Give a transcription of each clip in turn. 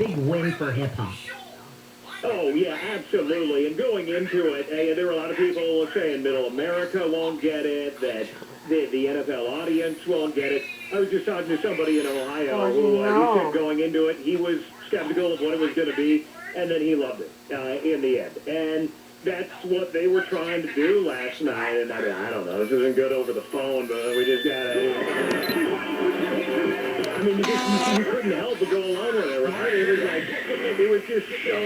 big win for hip-hop. Oh, yeah, absolutely. And going into it, there were a lot of people saying Middle America won't get it, that the NFL audience won't get it. I was just talking to somebody in Ohio who he said going into it, he was skeptical of what it was going to be, and then he loved it in the end. And that's what they were trying to do last night. And I mean, I don't know, this isn't good over the phone, but we just got to... I mean, you couldn't help but go along with it, right? It was like, it was just so,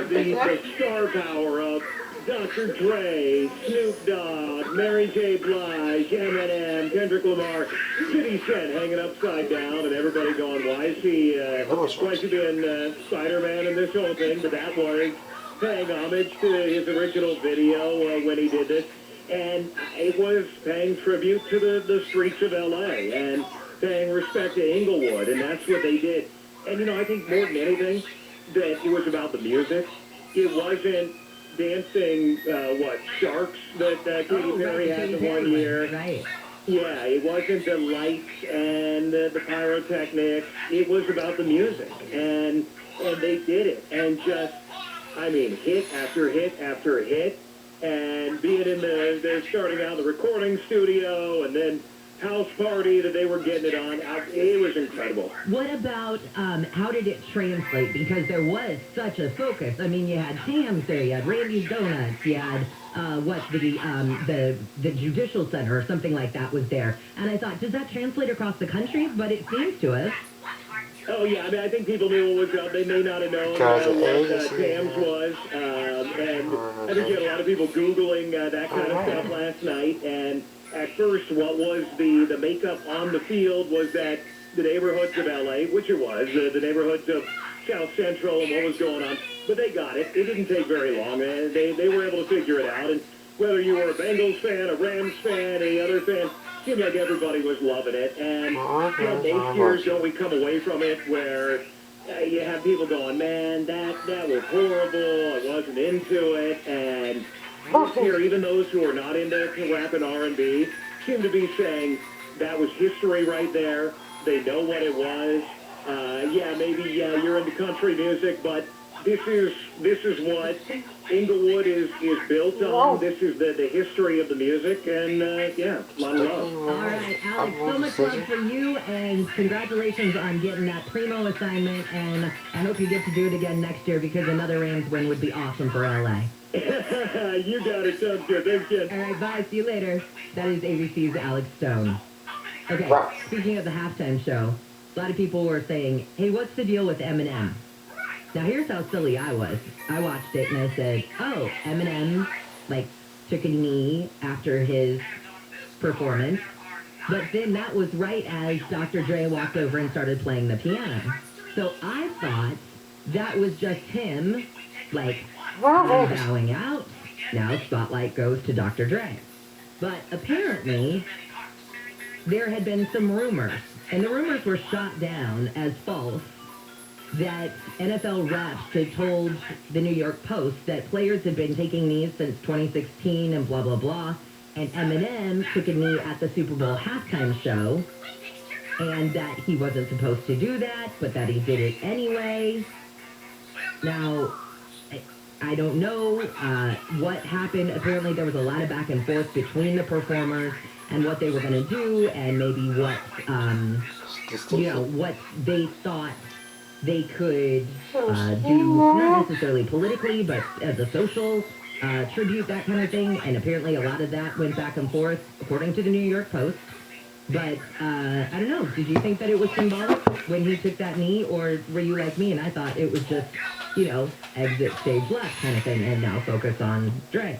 the star power of Dr. Dre, Snoop Dogg, Mary J. Blige, Eminem, Kendrick Lamar, 50 Cent hanging upside down, and everybody going, why is he being Spider-Man in this whole thing? But that was paying homage to his original video when he did this, and it was paying tribute to the streets of L.A., and paying respect to Inglewood, and that's what they did. And, you know, I think more than anything, that it was about the music. It wasn't dancing, sharks that Katy Perry had the one year. Right. Yeah, it wasn't the lights and the pyrotechnics. It was about the music, and they did it. And just, I mean, hit after hit after hit, and being in they're starting out in the recording studio, and then house party that they were getting it on. It was incredible. What about, how did it translate? Because there was such a focus. I mean, you had Sam's there, you had Randy's Donuts, you had, the Judicial Center or something like that was there. And I thought, does that translate across the country? But it seems to us. Oh, yeah, I mean, I think people knew what was up. They may not have known what Sam's was. And I think you had a lot of people Googling that kind of stuff last night. And at first, what was the makeup on the field was that the neighborhoods of L.A., which it was, the neighborhoods of South Central and what was going on. But they got it. It didn't take very long. They were able to figure it out. And whether you were a Bengals fan, a Rams fan, any other fan, it seemed like everybody was loving it. And most years, don't we come away from it where you have people going, man, that was horrible. I wasn't into it. And this year, even those who are not into rap and R&B seem to be saying that was history right there. They know what it was. Maybe you're into country music, but this is what Inglewood is built on. This is the history of the music, and a lot of love. All right, Alex, so much love for you, and congratulations on getting that primo assignment, and I hope you get to do it again next year because another Rams win would be awesome for LA. You got it, sounds good. Thanks, kid. All right, bye. See you later. That is ABC's Alex Stone. Okay, speaking of the halftime show, a lot of people were saying, hey, what's the deal with Eminem? Now, here's how silly I was. I watched it, and I said, oh, Eminem, took a knee after his performance. But then that was right as Dr. Dre walked over and started playing the piano. So I thought that was just him, bowing out. Now spotlight goes to Dr. Dre. But apparently, there had been some rumors, and the rumors were shot down as false, that NFL reps had told the New York Post that players had been taking knees since 2016 and blah, blah, blah, and Eminem took a knee at the Super Bowl halftime show, and that he wasn't supposed to do that, but that he did it anyway. Now, I don't know what happened. Apparently, there was a lot of back and forth between the performers and what they were going to do, and maybe what, what they thought they could do, not necessarily politically, but as a social tribute, that kind of thing. And apparently, a lot of that went back and forth, according to the New York Post. But I don't know. Did you think that it was symbolic when he took that knee, or were you like me and I thought it was just, exit stage left kind of thing, and now focus on Dre?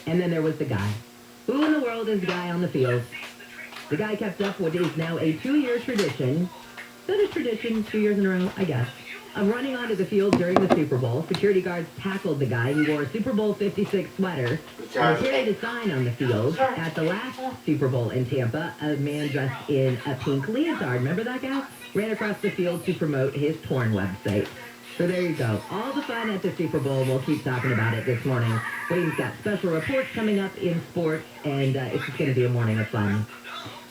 And then there was the guy. Who in the world is the guy on the field? The guy kept up what is now a 2-year tradition. So there's tradition, 2 years in a row, I guess, of running onto the field during the Super Bowl. Security guards tackled the guy. He wore a Super Bowl 56 sweater and carried a sign on the field. At the last Super Bowl in Tampa, a man dressed in a pink leotard, remember that guy? Ran across the field to promote his porn website. So there you go. All the fun at the Super Bowl. We'll keep talking about it this morning. We've got special reports coming up in sports, and it's just going to be a morning of fun.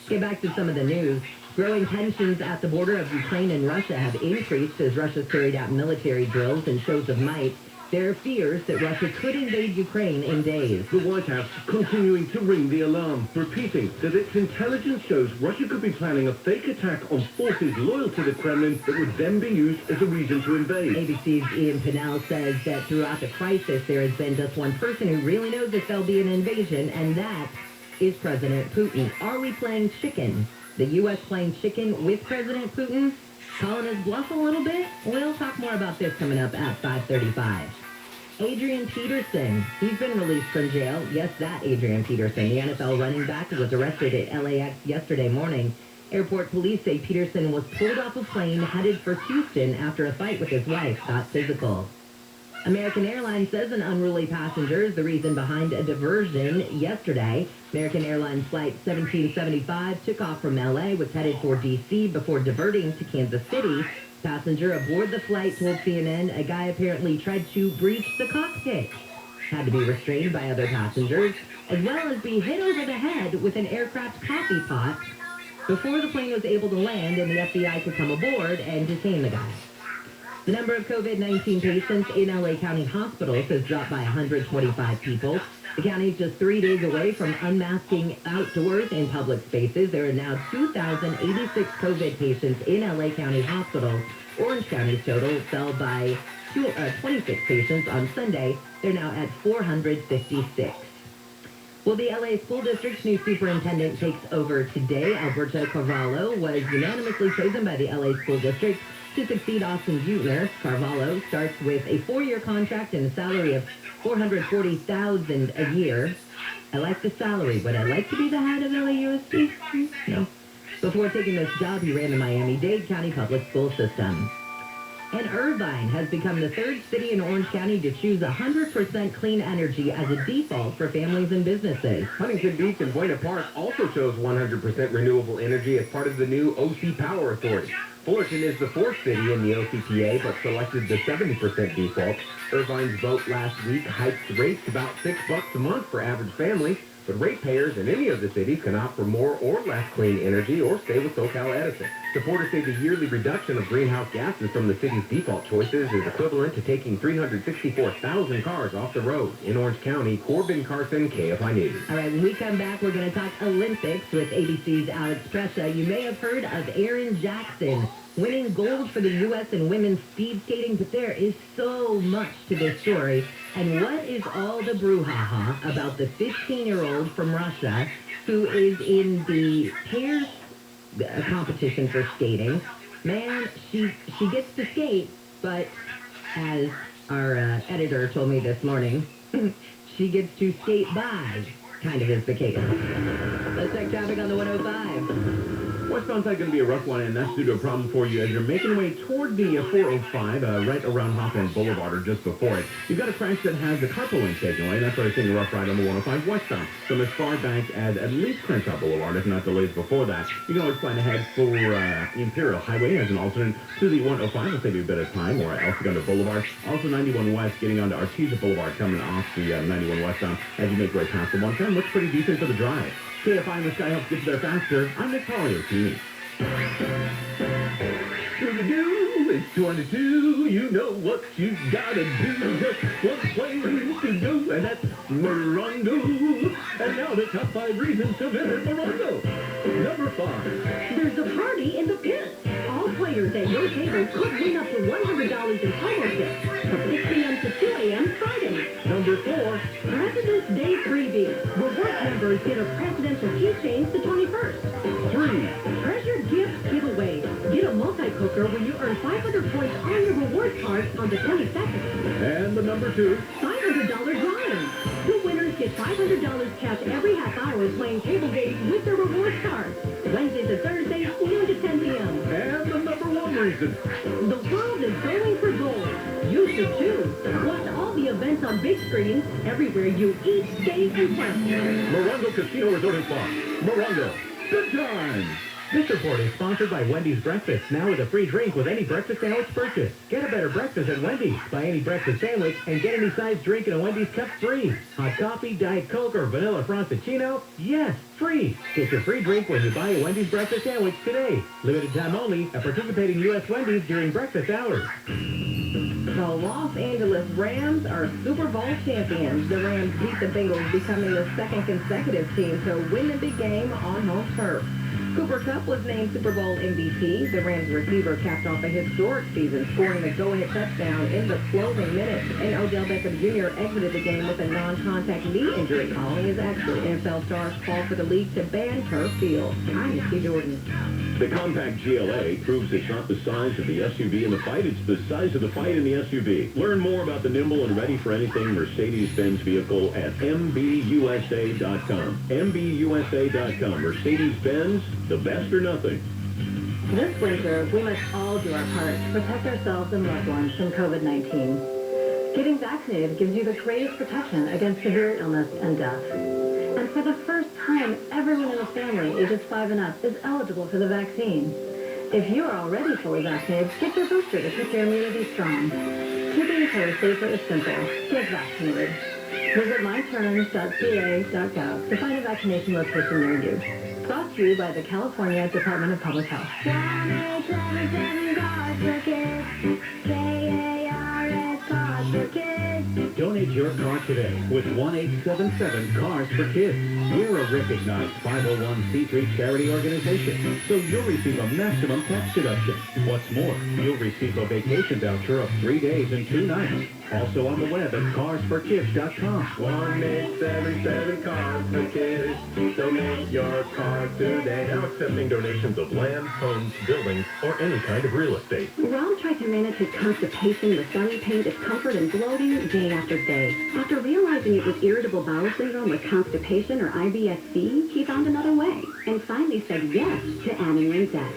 Get back to some of the news. Growing tensions at the border of Ukraine and Russia have increased as Russia's carried out military drills and shows of might. There are fears that Russia could invade Ukraine in days. The White House continuing to ring the alarm, repeating that its intelligence shows Russia could be planning a fake attack on forces loyal to the Kremlin that would then be used as a reason to invade. ABC's Ian Pinnell says that throughout the crisis, there has been just one person who really knows if there'll be an invasion, and that is President Putin. Are we playing chicken? The U.S. playing chicken with President Putin? Calling his bluff a little bit? We'll talk more about this coming up at 5:35. Adrian Peterson, he's been released from jail. Yes, that Adrian Peterson, the NFL running back, was arrested at LAX yesterday morning. Airport police say Peterson was pulled off a plane headed for Houston after a fight with his wife got physical. American Airlines says an unruly passenger is the reason behind a diversion yesterday. American Airlines Flight 1775 took off from LA, was headed for D.C. before diverting to Kansas City. Passenger aboard the flight told CNN a guy apparently tried to breach the cockpit. Had to be restrained by other passengers, as well as be hit over the head with an aircraft coffee pot before the plane was able to land and the FBI could come aboard and detain the guy. The number of COVID-19 patients in LA County hospitals has dropped by 125 people. The county is just 3 days away from unmasking outdoors in public spaces. There are now 2,086 COVID patients in LA County hospitals. Orange County's total fell by 26 patients on Sunday. They're now at 456. Well, the LA School District's new superintendent takes over today. Alberto Carvalho was unanimously chosen by the LA School District to succeed Austin Jutner. Carvalho starts with a 4-year contract and a salary of $440,000 a year. I like the salary, but I'd like to be the head of LAUSD? No. Before taking this job, he ran the Miami-Dade County Public School System. And Irvine has become the third city in Orange County to choose 100% clean energy as a default for families and businesses. Huntington Beach and Buena Park also chose 100% renewable energy as part of the new OC Power Authority. Fullerton is the fourth city in the OCPA, but selected the 70% default. Irvine's vote last week hiked rates about $6 a month for average families, but ratepayers in any of the cities can opt for more or less clean energy or stay with SoCal Edison. Supporters say the yearly reduction of greenhouse gases from the city's default choices is equivalent to taking 364,000 cars off the road. In Orange County, Corbin Carson, KFI News. All right, when we come back, we're going to talk Olympics with ABC's Alex Prescia. You may have heard of Erin Jackson winning gold for the U.S. in women's speed skating, but there is so much to this story. And what is all the brouhaha about the 15-year-old from Russia who is in the pairs competition for skating? Man, she gets to skate, but as our editor told me this morning, she gets to skate by, kind of is the case. Let's check traffic on the 105. Westbound's going to be a rough one, and that's due to a problem for you as you're making your way toward the 405, right around Hawthorne Boulevard, or just before it. You've got a crash that has a carpooling taking lane. That's why I think a rough ride on the 105 westbound. From as far back as at least Crenshaw Boulevard, if not delays before that. You can always plan ahead for Imperial Highway as an alternate to the 105. Will save you a bit of time, or else go to Boulevard. Also 91 West, getting onto Artesia Boulevard, coming off the 91 westbound as you make your way past the 110. Looks pretty decent for the drive. KFI in the sky helps get you there faster. I'm Nick Collier, team. It's 22, you know what you gotta do. Just one place to go, and that's Morongo. And now the top 5 reasons to visit Morongo. Number 5. There's a party in the pit. All players at your table could win up to $100 in promo tips from 6 p.m. to 2 a.m. Friday. Number 4. President's Day freebie. Reward members get a presidential keychain the 21st. 3. Treasure gift giveaway. Get a multi-cooker when you earn 500 points on your reward card on the 22nd. And the number 2. $500 drawing. 2 winners get $500 cash every half hour playing table games with their reward card. Wednesday to Thursday, noon to 10 p.m. And the number 1 reason. The world is going for gold. You should too. Watch all the events on big screens everywhere you eat, skate, and play. Morongo Casino Resort and Spa. Morongo. Good times. This report is sponsored by Wendy's Breakfast, now with a free drink with any breakfast sandwich purchase. Get a better breakfast at Wendy's. Buy any breakfast sandwich and get any size drink in a Wendy's cup free. Hot coffee, Diet Coke, or vanilla frappuccino? Yes, free. Get your free drink when you buy a Wendy's breakfast sandwich today. Limited time only at participating U.S. Wendy's during breakfast hours. The Los Angeles Rams are Super Bowl champions. The Rams beat the Bengals, becoming the second consecutive team to win the big game on home turf. Cooper Kupp was named Super Bowl MVP. The Rams receiver capped off a historic season, scoring the go-ahead touchdown in the closing minutes. And Odell Beckham Jr. exited the game with a non-contact knee injury following his accident. NFL stars called for the league to ban turf fields. I'm Misty Jordan. The compact GLA proves it's not the size of the SUV in the fight, it's the size of the fight in the SUV. Learn more about the nimble and ready-for-anything Mercedes-Benz vehicle at MBUSA.com. MBUSA.com. Mercedes-Benz, the best or nothing. This winter, we must all do our part to protect ourselves and loved ones from COVID-19. Getting vaccinated gives you the greatest protection against severe illness and death. And for the first time, everyone in the family ages 5 and up is eligible for the vaccine. If you are already fully vaccinated, get your booster to keep your immunity strong. Keeping each other safer is simple. Get vaccinated. Visit myturns.ca.gov to find a vaccination location near you. Brought to you by the California Department of Public Health. 1-877 cars for kids. KARS cars for kids. Donate your car today with 1-877 Cars for Kids. We're a recognized 501c3 charity organization, so you'll receive a maximum tax deduction. What's more, you'll receive a vacation voucher of 3 days and 2 nights. Also on the web at carsforkids.com. 1-877 Cars for Kids. Donate your car today. Now accepting donations of land, homes, buildings, or any kind of real estate. Ron tried to manage his constipation with stomach pain, discomfort, and bloating day after day. After realizing it was irritable bowel syndrome with constipation or IBS-C, he found another way and finally said yes to adding Linzess.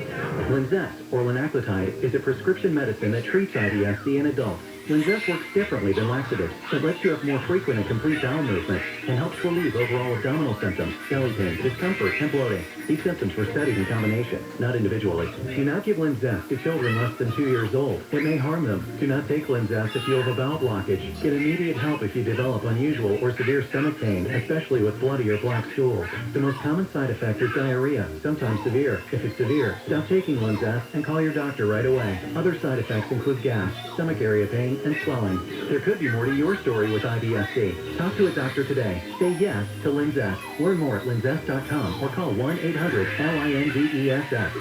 Linzess, or linaclotide, is a prescription medicine that treats IBS-C in adults. Linzess works differently than laxatives. It lets you have more frequent and complete bowel movement and helps relieve overall abdominal symptoms, belly pain, discomfort, and bloating. These symptoms were studied in combination, not individually. Do not give Linzess to children less than 2 years old. It may harm them. Do not take Linzess if you have a bowel blockage. Get immediate help if you develop unusual or severe stomach pain, especially with bloody or black stools. The most common side effect is diarrhea, sometimes severe. If it's severe, stop taking Linzess and call your doctor right away. Other side effects include gas, stomach area pain, and swelling. There could be more to your story with IBS-C. Talk to a doctor today. Say yes to Linzess. Learn more at linzess.com or call 1-800-LINZESS.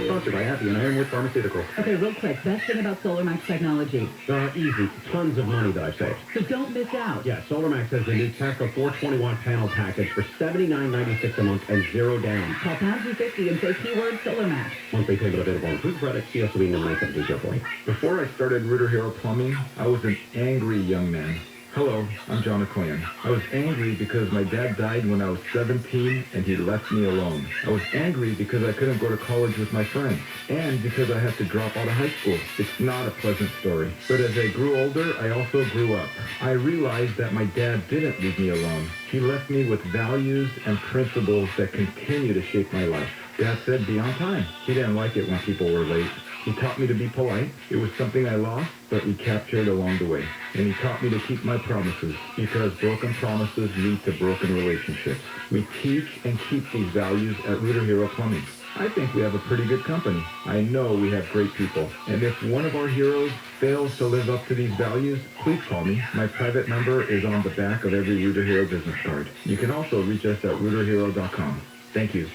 Sponsored by Happy and Ironwood Pharmaceuticals. Okay, real quick, best thing about SolarMax technology. Easy. Tons of money that I've saved. So don't miss out. Yeah, SolarMax has the new Tesla 420-watt panel package for $79.96 a month and 0 down. Call pound 250 and say keyword SolarMax. Monthly payment available on approved credit. See us to be number 972 Before I started Rooter Hero Plumbing, I was an angry young man. Hello, I'm John McClain. I was angry because my dad died when I was 17 and he left me alone. I was angry because I couldn't go to college with my friends and because I had to drop out of high school. It's not a pleasant story. But as I grew older, I also grew up. I realized that my dad didn't leave me alone. He left me with values and principles that continue to shape my life. Dad said, be on time. He didn't like it when people were late. He taught me to be polite. It was something I lost, but recaptured along the way. And he taught me to keep my promises, because broken promises lead to broken relationships. We teach and keep these values at Rooter Hero Plumbing. I think we have a pretty good company. I know we have great people. And if one of our heroes fails to live up to these values, please call me. My private number is on the back of every Rooter Hero business card. You can also reach us at rooterhero.com. Thank you.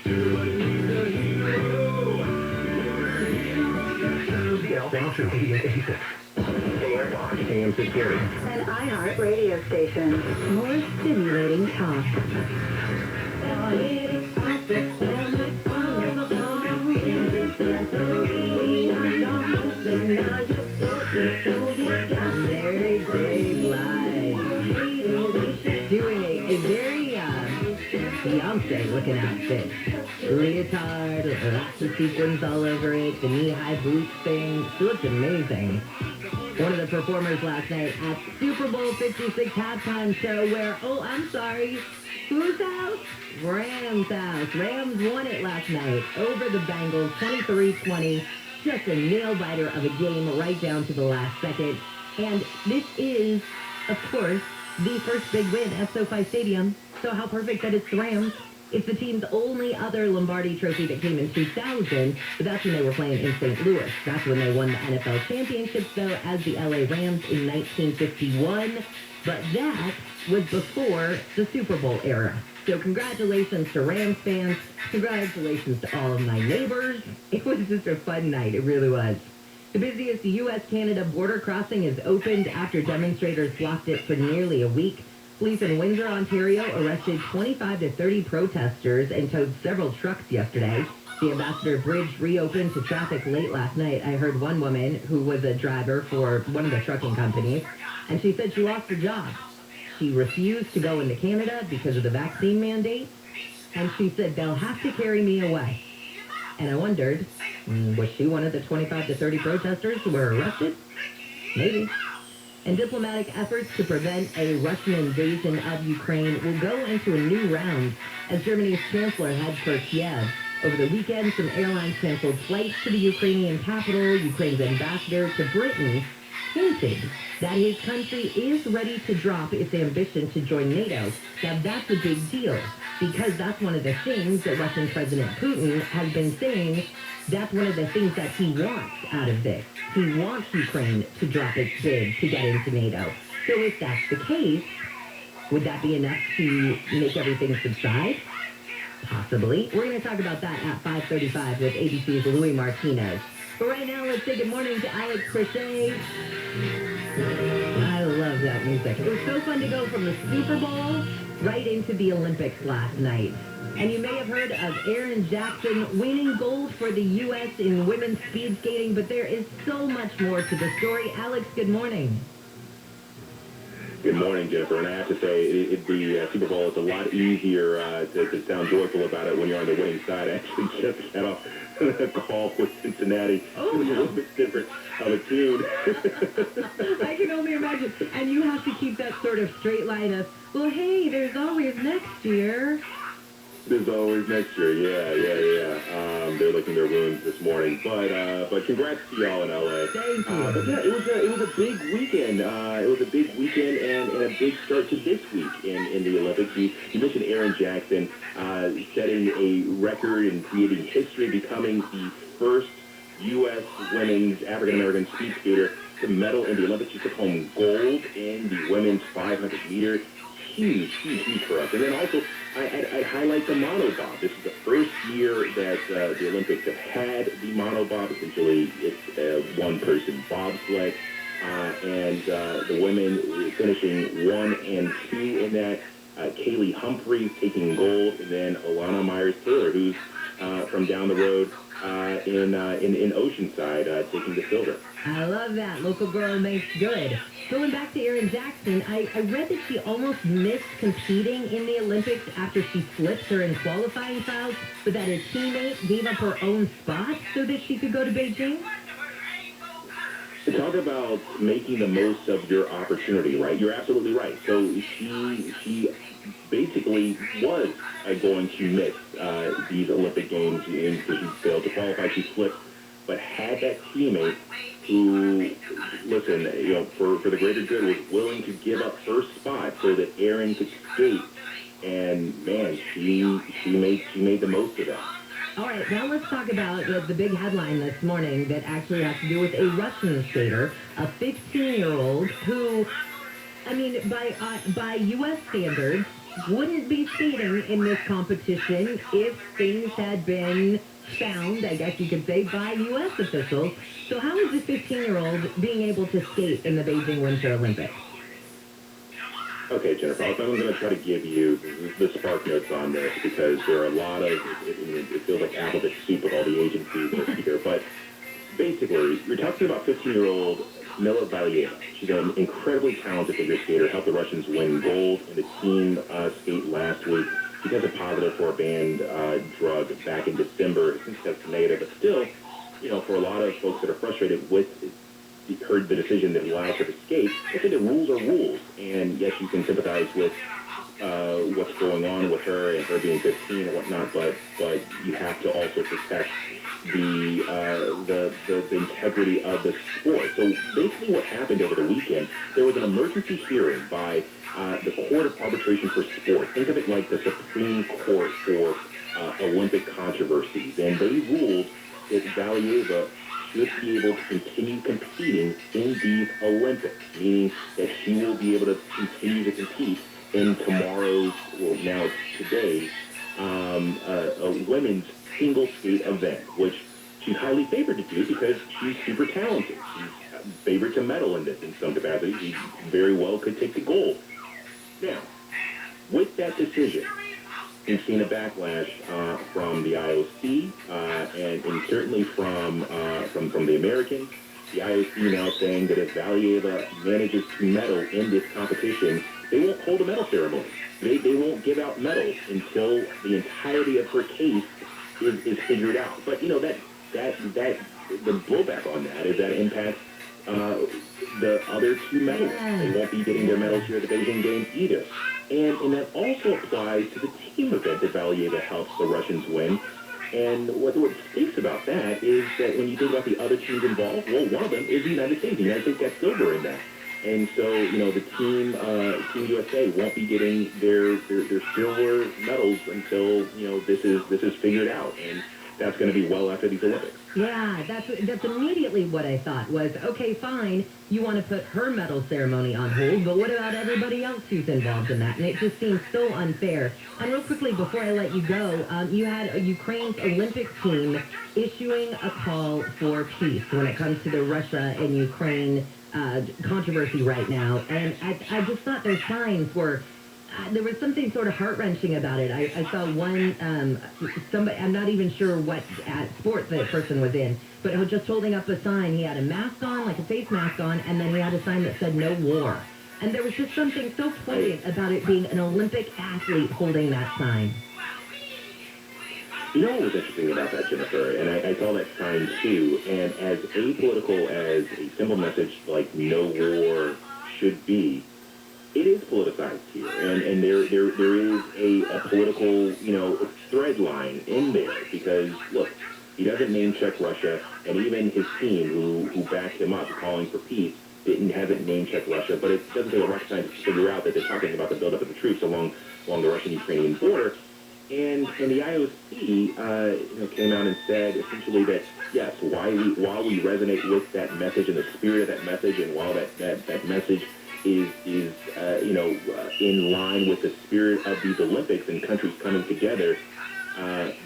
AM 640. An iHeart radio station. More stimulating talk. Very brave live. Doing a very Beyonce looking outfit. Leotard, lots of sequins all over it, the knee-high boots thing. She looks amazing. One of the performers last night at Super Bowl 56 halftime show where, oh, I'm sorry, whose house? Rams' house. Rams won it last night over the Bengals, 23-20. Just a nail-biter of a game right down to the last second. And this is, of course, the first big win at SoFi Stadium. So how perfect that it's the Rams. It's the team's only other Lombardi trophy that came in 2000, but that's when they were playing in St. Louis. That's when they won the NFL championships, though, as the LA Rams in 1951. But that was before the Super Bowl era. So congratulations to Rams fans. Congratulations to all of my neighbors. It was just a fun night. It really was. The busiest U.S.-Canada border crossing is opened after demonstrators blocked it for nearly a week. Police in Windsor, Ontario arrested 25 to 30 protesters and towed several trucks yesterday. The Ambassador Bridge reopened to traffic late last night. I heard one woman who was a driver for one of the trucking companies, and she said she lost her job. She refused to go into Canada because of the vaccine mandate, and she said they'll have to carry me away. And I wondered, was she one of the 25 to 30 protesters who were arrested? Maybe. And diplomatic efforts to prevent a Russian invasion of Ukraine will go into a new round as Germany's chancellor heads for Kiev. Over the weekend, some airlines canceled flights to the Ukrainian capital. Ukraine's ambassador to Britain hinted that his country is ready to drop its ambition to join NATO. Now, that's a big deal, because that's one of the things that Russian President Putin has been saying. That's one of the things that he wants out of this. He wants Ukraine to drop its bid to get into NATO. So if that's the case, would that be enough to make everything subside? Possibly. We're going to talk about that at 5:35 with ABC's Louis Martinez. But right now, let's say good morning to Alex Crochet. I love that music. It was so fun to go from the Super Bowl right into the Olympics last night. And you may have heard of Erin Jackson winning gold for the U.S. in women's speed skating, but there is so much more to the story. Alex, good morning. Good morning, Jennifer. And I have to say, the Super Bowl is a lot easier to sound joyful about it when you're on the winning side. I actually just got off a call with Cincinnati. Oh, it was a little bit different of a tune. I can only imagine. And you have to keep that sort of straight line of, well, hey, there's always next year. There's always next year, yeah. They're licking their wounds this morning, but congrats to y'all in LA. Thank you. But yeah, it was a big weekend. It was a big weekend and a big start to this week in the Olympics. You mentioned Erin Jackson setting a record and creating history, becoming the first U.S. women's African-American speed skater to medal in the Olympics. She took home gold in the women's 500 meter. Huge for us. And then also, I'd highlight the monobob. This is the first year that the Olympics have had the monobob. Essentially, it's a one-person bobsled. And the women finishing 1 and 2 in that. Kaylee Humphreys taking gold, and then Alana Myers-Taylor, who's from down the road in Oceanside, taking the silver. I love that. Local girl makes good. Going back to Erin Jackson, I read that she almost missed competing in the Olympics after she slipped during qualifying trials, but that a teammate gave up her own spot so that she could go to Beijing. To talk about making the most of your opportunity, right? You're absolutely right. So she basically was going to miss these Olympic Games because she failed to qualify. She slipped, but had that teammate who, listen, for the greater good, was willing to give up her spot so that Erin could skate. And man, she made the most of that. All right, now let's talk about the big headline this morning that actually has to do with a Russian skater, a 15-year-old who, I mean, by U.S. standards, wouldn't be skating in this competition if things had been found, I guess you could say, by U.S. officials. So how is this 15-year-old being able to skate in the Beijing Winter Olympics? Okay, Jennifer, I'm going to try to give you the spark notes on this because there are a lot of, it feels like alphabet soup with all the agencies that are here. But basically, you're talking about 15-year-old Mila Valieva. She's an incredibly talented figure skater, helped the Russians win gold in the team skate last week. She tested positive for a banned drug back in December. Since tested negative, but still, for a lot of folks that are frustrated with heard the decision that allows her to skate, I think that rules are rules. And yes, you can sympathize with what's going on with her and her being 15 and whatnot, but you have to also protect the integrity of the sport. So basically what happened over the weekend, there was an emergency hearing by the Court of Arbitration for Sport. Think of it like the Supreme Court for Olympic controversies. And they ruled that Valieva should be able to continue competing in these Olympics, meaning that she will be able to continue to compete in tomorrow's, well, now it's today's, a women's single skate event, which she's highly favored to do because she's super talented. She's favored to medal in this in some capacity. She very well could take the gold. Now, with that decision, we've seen a backlash from the IOC and certainly from the Americans. The IOC now saying that if Valieva manages to medal in this competition, they won't hold a medal ceremony. They won't give out medals until the entirety of her case is figured out. But you know that the blowback on that is that impacts the other two medalists. They won't be getting their medals here at the Beijing Games either. And that also applies to the team event that Valieva helps the Russians win. And what stinks about that is that when you think about the other teams involved, well, one of them is the United States. The United States got silver in that. And so, you know, the Team USA won't be getting their silver medals until, you know, this is figured out. And that's going to be well after these Olympics. Yeah, that's immediately what I thought was, okay, fine, you want to put her medal ceremony on hold, but what about everybody else who's involved in that? And it just seems so unfair. And real quickly, before I let you go, you had Ukraine's Olympic team issuing a call for peace when it comes to the Russia and Ukraine controversy right now. And I just thought their signs were... there was something sort of heart-wrenching about it. I saw one, somebody, I'm not even sure what sport the person was in, but just holding up a sign. He had a mask on, like a face mask on, and then he had a sign that said no war. And there was just something so poignant about it being an Olympic athlete holding that sign. You know what was interesting about that, Jennifer, and I saw that sign too, and as apolitical as a simple message like no war should be, it is politicized here, and there is a political, you know, thread line in there, because, look, he doesn't name-check Russia, and even his team, who backed him up calling for peace, hasn't name-checked Russia, but it doesn't take a rocket scientist to figure out that they're talking about the buildup of the troops along the Russian-Ukrainian border, and the IOC, came out and said essentially that, yes, while we resonate with that message and the spirit of that message, and while that message is in line with the spirit of these Olympics and countries coming together.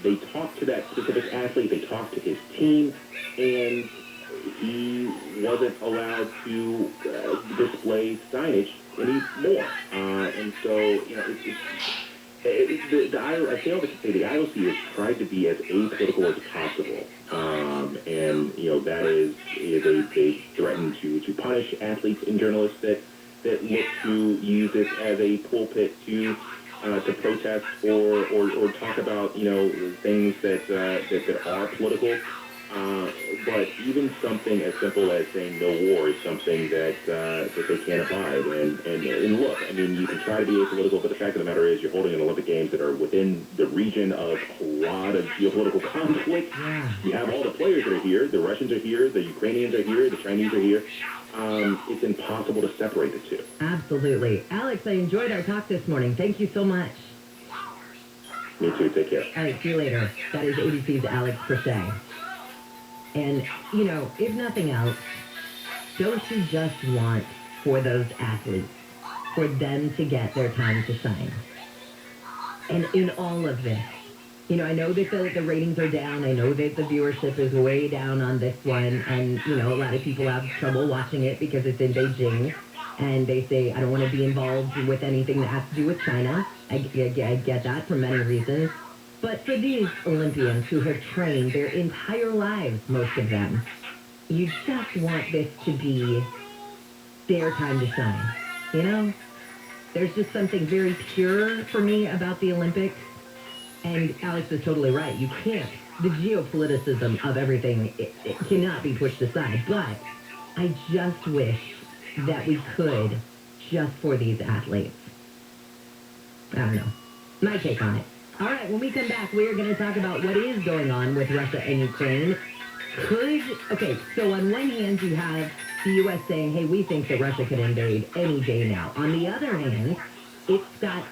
They talked to that specific athlete, they talked to his team, and he wasn't allowed to display signage anymore. And so, you know, I say all this to say the IOC has tried to be as apolitical as possible. And, you know, that is they threaten to punish athletes and journalists that look to use this as a pulpit to protest or talk about, you know, things that are political. But even something as simple as saying no war is something that they can't abide. And look, I mean, you can try to be apolitical, but the fact of the matter is you're holding an Olympic Games that are within the region of a lot of geopolitical conflict. Yeah. You have all the players that are here. The Russians are here. The Ukrainians are here. The Chinese are here. It's impossible to separate the two. Absolutely. Alex, I enjoyed our talk this morning. Thank you so much. Me too. Take care. All right, see you later. That is ABC's Alex Crochet. And, you know, if nothing else, don't you just want for those athletes, for them to get their time to shine? And in all of this, you know, I know that the ratings are down. I know that the viewership is way down on this one. And, you know, a lot of people have trouble watching it because it's in Beijing. And they say, I don't want to be involved with anything that has to do with China. I get that for many reasons. But for these Olympians who have trained their entire lives, most of them, you just want this to be their time to shine. You know? There's just something very pure for me about the Olympics. And Alex is totally right. You can't. The geopoliticism of everything, it cannot be pushed aside. But I just wish that we could, just for these athletes. I don't know. My take on it. All right, when we come back, we are going to talk about what is going on with Russia and Ukraine. Okay, so on one hand, you have the U.S. saying, hey, we think that Russia could invade any day now. On the other hand,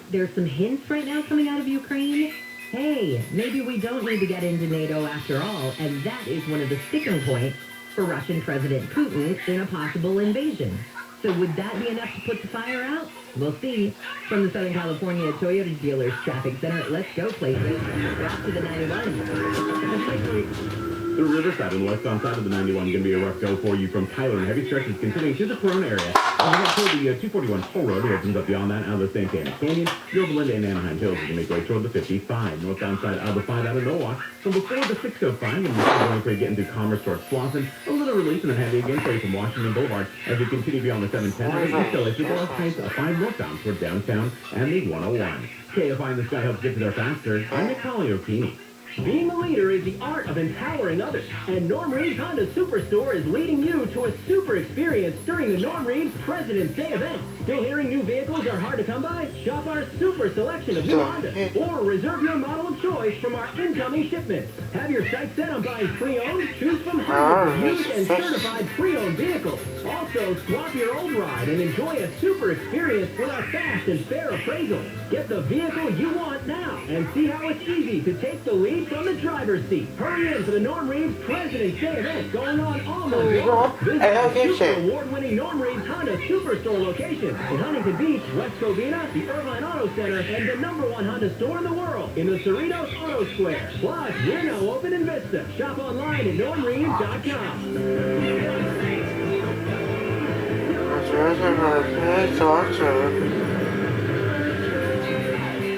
there's some hints right now coming out of Ukraine. Hey, maybe we don't need to get into NATO after all, and that is one of the sticking points for Russian President Putin in a possible invasion. So would that be enough to put the fire out? We'll see. From the Southern California Toyota Dealers Traffic Center, let's go places. We're off to the 91. The Riverside and westbound side of the 91 going to be a rough go for you from Tyler, and heavy stretches continuing to the Corona area. And we have toward the 241 toll road. It opens up beyond that out of the Santa Ana Canyon. You're Belinda and Anaheim Hills as you make way toward the 55. Northbound side out of the 5 out of Norwalk. From before the 605, and we're going to get into Commerce towards Slauson. A little relief and then heavy again for you from Washington Boulevard as we continue beyond the 710. And still, as you go up Heights, a 5 northbound toward downtown and the 101. KFI in the Sky helps get you there faster. I'm Nick O'Keefe. Being a leader is the art of empowering others, and Norm Reed's Honda Superstore is leading you to a super experience during the Norm Reed's President's Day event. Still hearing new vehicles are hard to come by? Shop our super selection of new Hondas, or reserve your model of choice from our incoming shipments. Have your sights set on buying pre-owned? Choose from hundreds of used and certified pre-owned vehicles. Also, swap your old ride and enjoy a super experience with our fast and fair appraisal. Get the vehicle you want now, and see how it's easy to take the lead from the driver's seat. Hurry in for the Norm Reed's President's Day event going on all month long. Visit the super award-winning Norm Reed's Honda Superstore location in Huntington Beach, West Covina, the Irvine Auto Center, and the #1 Honda store in the world in the Cerritos Auto Square. Plus, we're now open in Vista. Shop online at normreed.com.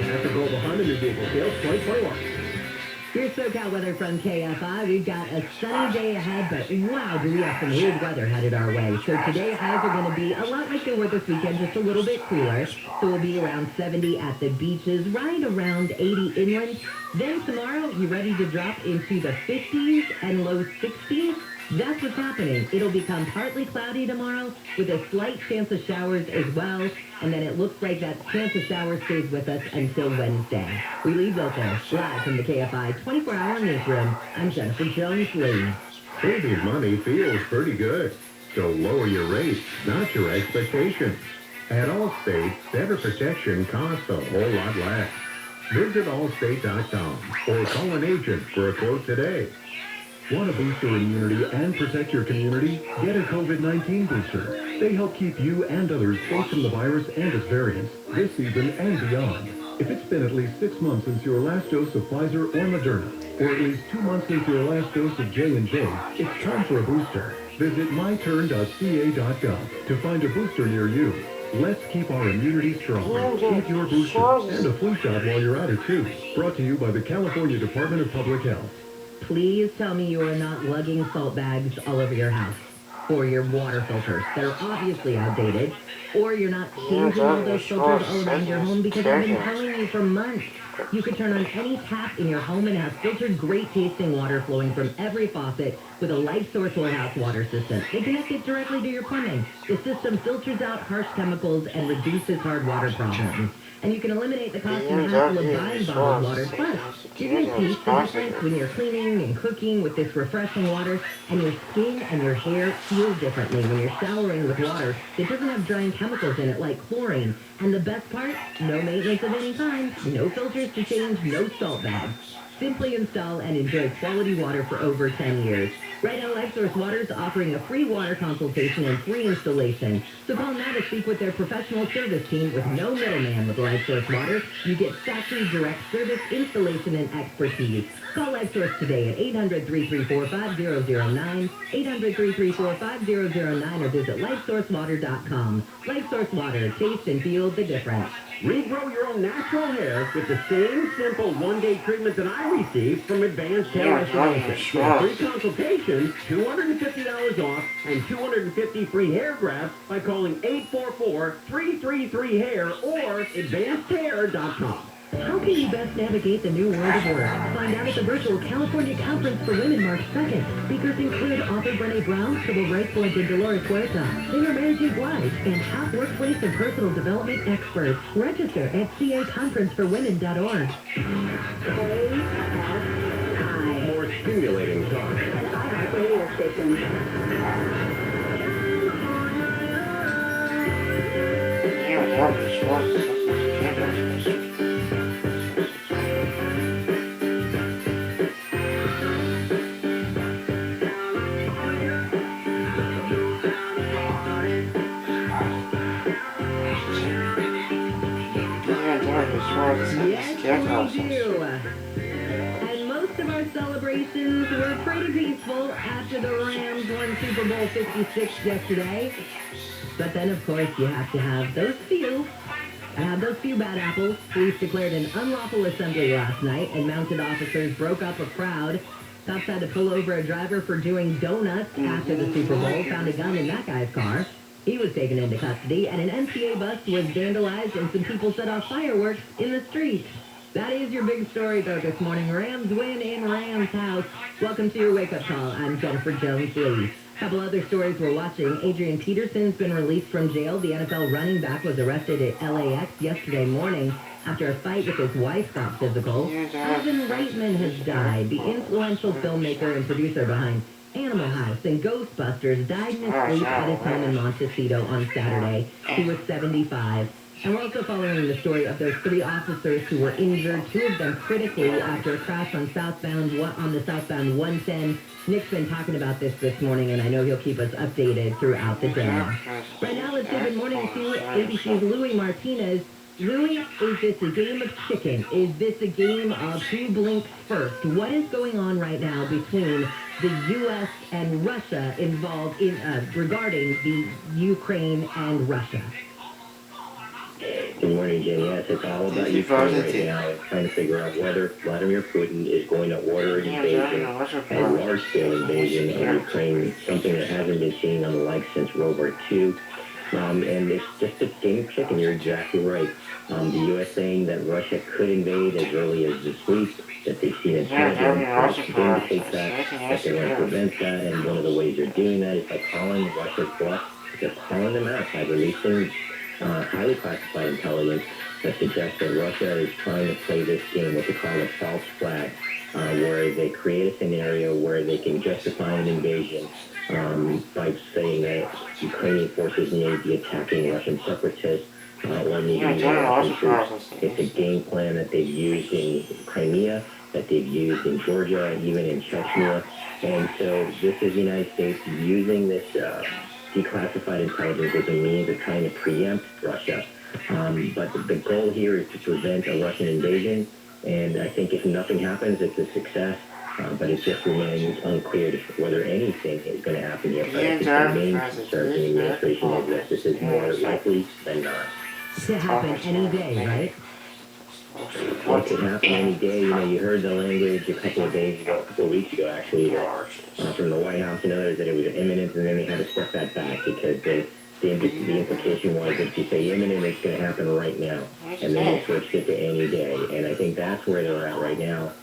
At the Global Honda New Vehicle Sales 2021. Here's SoCal weather from KFI. We've got a sunny day ahead, but wow, do we have some weird weather headed our way. So today highs are going to be a lot like they were this weekend, just a little bit cooler. So we'll be around 70 at the beaches, right around 80 inland. Then tomorrow, you ready to drop into the 50s and low 60s? That's what's happening. It'll become partly cloudy tomorrow with a slight chance of showers as well. And then it looks like that chance of showers stays with us until Wednesday. We leave local. Live from the KFI 24-hour newsroom, I'm Jennifer Jones-Lee. Saving money feels pretty good. So lower your rates, not your expectations. At Allstate, better protection costs a whole lot less. Visit Allstate.com or call an agent for a quote today. Want to boost your immunity and protect your community? Get a COVID-19 booster. They help keep you and others safe from the virus and its variants this season and beyond. If it's been at least 6 months since your last dose of Pfizer or Moderna, or at least 2 months since your last dose of J&J, it's time for a booster. Visit myturn.ca.gov to find a booster near you. Let's keep our immunity strong. Get your booster and a flu shot while you're at it, too. Brought to you by the California Department of Public Health. Please tell me you are not lugging salt bags all over your house for your water filters that are obviously outdated, or you're not changing all those filters all around your home, because I've been telling you for months. You can turn on any tap in your home and have filtered, great-tasting water flowing from every faucet with a Life Source whole house water system. They connect it directly to your plumbing. The system filters out harsh chemicals and reduces hard water problems. And you can eliminate the cost and hassle of buying bottled water. Plus, you're going to taste the difference when you're cleaning and cooking with this refreshing water, and your skin and your hair feel differently when you're showering with water that doesn't have drying chemicals in it like chlorine. And the best part, no maintenance of any kind, no filters to change, no salt bags. Simply install and enjoy quality water for over 10 years. Right now, Life Source Water is offering a free water consultation and free installation. So call now to speak with their professional service team with no middleman with Life Source Water. You get factory direct service, installation, and expertise. Call Life Source today at 800-334-5009, 800-334-5009, or visit lifesourcewater.com. Life Source Water, taste and feel the difference. Regrow your own natural hair with the same simple one-day treatment that I received from Advanced Hair Restoration. For a free consultation, $250 off, and 250 free hair grafts by calling 844-333-HAIR or advancedhair.com. How can you best navigate the new world of work? Find out at the virtual California Conference for Women March 2nd. Speakers include author Brené Brown, civil rights legend Dolores Huerta, singer Mary J. Blige, and top workplace and personal development experts. Register at caconferenceforwomen.org. KFI. More stimulating talk. An iHeart radio station. Yes, we do. And most of our celebrations were pretty peaceful after the Rams won Super Bowl 56 yesterday. But then, of course, you have to have those few bad apples. Police declared an unlawful assembly last night, and mounted officers broke up a crowd. Cops had to pull over a driver for doing donuts after the Super Bowl, found a gun in that guy's car. He was taken into custody, and an MTA bus was vandalized, and some people set off fireworks in the streets. That is your big story, though, this morning. Rams win in Rams' house. Welcome to your wake-up call. I'm Jennifer Jones-Lee. A couple other stories we're watching. Adrian Peterson's been released from jail. The NFL running back was arrested at LAX yesterday morning after a fight with his wife got physical. Evan Reitman has died. The influential filmmaker and producer behind Animal House and Ghostbusters died in his sleep at his home in Montecito on Saturday. He was 75. And we're also following the story of those 3 officers who were injured, 2 of them critically after a crash on the southbound 110. Nick's been talking about this morning, and I know he'll keep us updated throughout the day. Right now, let's say good morning to ABC's Louis Martinez. Louis, is this a game of chicken? Is this a game of who blinks first? What is going on right now between the U.S. and Russia involved in regarding the Ukraine and Russia? Good morning, Jim. Yes, it's all about Ukraine right now. It's trying to figure out whether Vladimir Putin is going to order an invasion, a large-scale invasion of Ukraine, something that hasn't been seen on the like since World War II. And it's just a game of chicken. You're exactly right. The U.S. saying that Russia could invade as early as this week, that they've seen intelligence that's going to take that they want to prevent that, and one of the ways they're doing that is by calling Russia's bluff. They're calling them out by releasing highly classified intelligence that suggests that Russia is trying to play this game, what they call a false flag, where they create a scenario where they can justify an invasion by saying that Ukrainian forces may be attacking Russian separatists or maybe Russian troops. It's a game plan that they've used in Crimea, that they've used in Georgia, even in Chechnya. And so this is the United States using this declassified intelligence as a means of trying to preempt Russia. But the goal here is to prevent a Russian invasion, and I think if nothing happens, it's a success. But it just remains unclear whether anything is going to happen here. But I think the main concern in the administration is that this is more likely than not. To happen any day, right? It could happen any day. You know, you heard the language a couple of weeks ago, actually, from the White House and others, that it was imminent, and then they had to step that back because the implication was that if you say imminent, it's going to happen right now. And then they switched it to any day. And I think that's where they're at right now.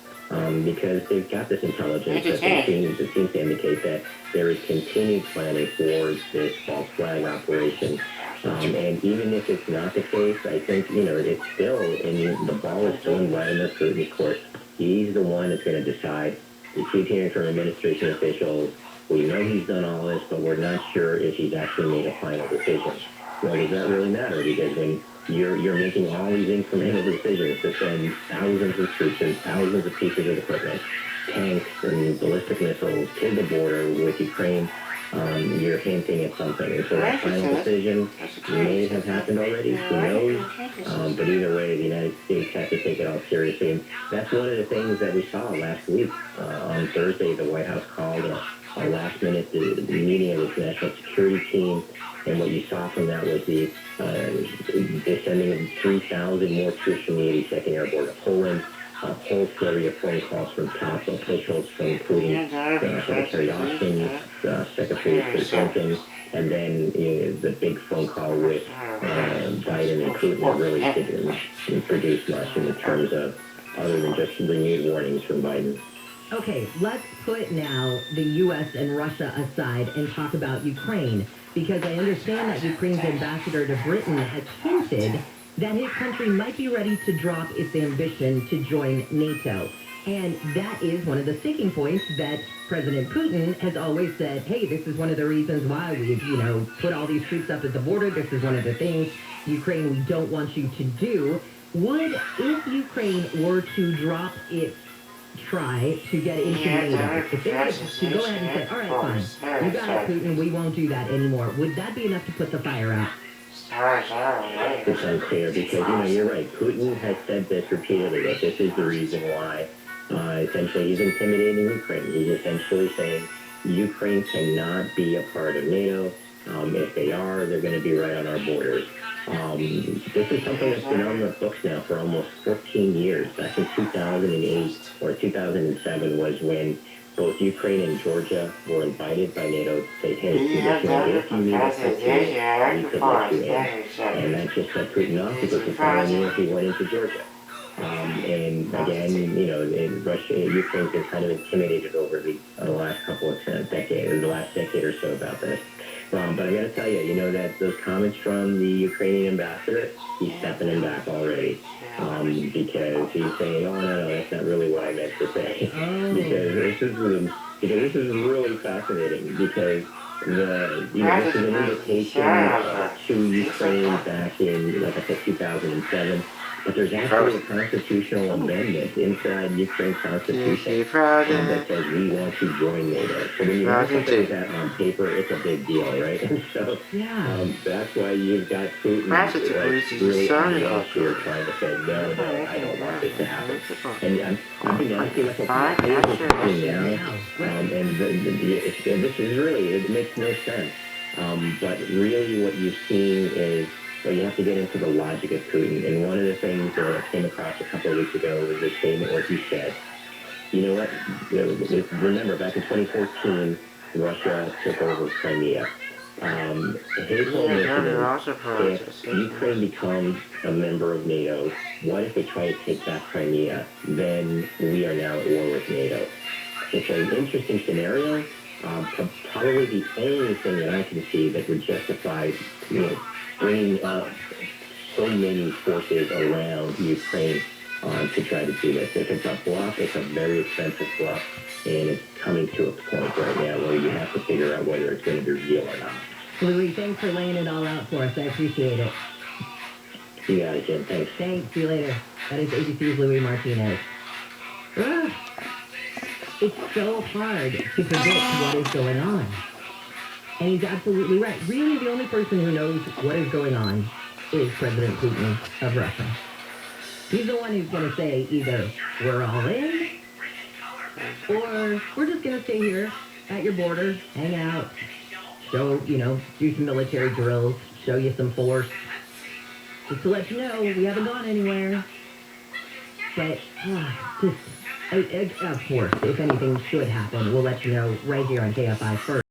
Because they've got this intelligence that seems to indicate that there is continued planning for this false flag operation. And even if it's not the case, I think, you know, it's still, the ball is still in Vladimir Putin's court. He's the one that's going to decide. We keep hearing from administration officials, we know he's done all this, but we're not sure if he's actually made a final decision. Well, does that really matter? Because when you're making all these incremental decisions to send thousands of troops and thousands of pieces of equipment, tanks and ballistic missiles to the border with Ukraine, you're hinting at something. And so that final decision may have happened already. Who knows? But either way, the United States has to take it all seriously. And that's one of the things that we saw last week. On Thursday, the White House called a last-minute meeting of its national security team. And what you saw from that was the sending of 3,000 more troops from the 82nd Airborne to Poland. a whole flurry of phone calls from top officials, from including Secretary Austin, Secretary of State Blinken, and then the big phone call with Biden and Putin that really didn't produce much in terms of other than just renewed warnings from Biden. Okay, let's put now the U.S. and Russia aside and talk about Ukraine, because I understand that Ukraine's ambassador to Britain has hinted that his country might be ready to drop its ambition to join NATO. And that is one of the sticking points that President Putin has always said, hey, this is one of the reasons why we've, put all these troops up at the border. This is one of the things, Ukraine, we don't want you to do. Would, if Ukraine were to drop its try to get into NATO, if they were to go ahead and say, all right, fine, you got it, Putin, we won't do that anymore, would that be enough to put the fire out? It's unclear because, you're right. Putin has said this repeatedly, that this is the reason why, essentially, he's intimidating Ukraine. He's essentially saying Ukraine cannot be a part of NATO. If they are, they're going to be right on our borders. This is something that's been on the books now for almost 14 years. Back in 2008 or 2007 was when both Ukraine and Georgia were invited by NATO to say, hey, if you need us to we could let you in. And that just set Putin off because the following year he went into Georgia. And again, in Russia, Ukraine's been kind of intimidated over the last couple of decades, or the last decade or so about this. But I got to tell you, that those comments from the Ukrainian ambassador, he's stepping him back already. Because he's saying, oh, no, that's not really what I meant to say. Because this is really fascinating because this is an invitation to Ukraine back in, like I said, 2007. But there's actually a constitutional amendment inside Ukraine's constitution that says we want to join NATO. So when you have something like that on paper, it's a big deal, right? And so that's why you've got Putin really on the edge here trying to say, no, I don't want this to happen. And I've been asking myself, why is this happening now? And this is really, it makes no sense. But really what you're seeing is, well, you have to get into the logic of Putin. And one of the things that I came across a couple of weeks ago was a statement where he said, you know what, remember back in 2014, Russia took over Crimea. His whole mission is, if Ukraine becomes a member of NATO, what if they try to take back Crimea? Then we are now at war with NATO. It's an interesting scenario. Probably the only thing that I can see that would justify, bringing up so many forces around Ukraine to try to do this. If it's a bluff, it's a very expensive bluff, and it's coming to a point right now where you have to figure out whether it's going to be real or not. Louis, thanks for laying it all out for us. I appreciate it. You got it, Jim. Thanks. Thanks. See you later. That is ABC's Louis Martinez. It's so hard to predict what is going on. And he's absolutely right. Really, the only person who knows what is going on is President Putin of Russia. He's the one who's going to say either we're all in, or we're just going to stay here at your border, hang out, show, do some military drills, show you some force, just to let you know we haven't gone anywhere. But, of course, if anything should happen, we'll let you know right here on KFI first.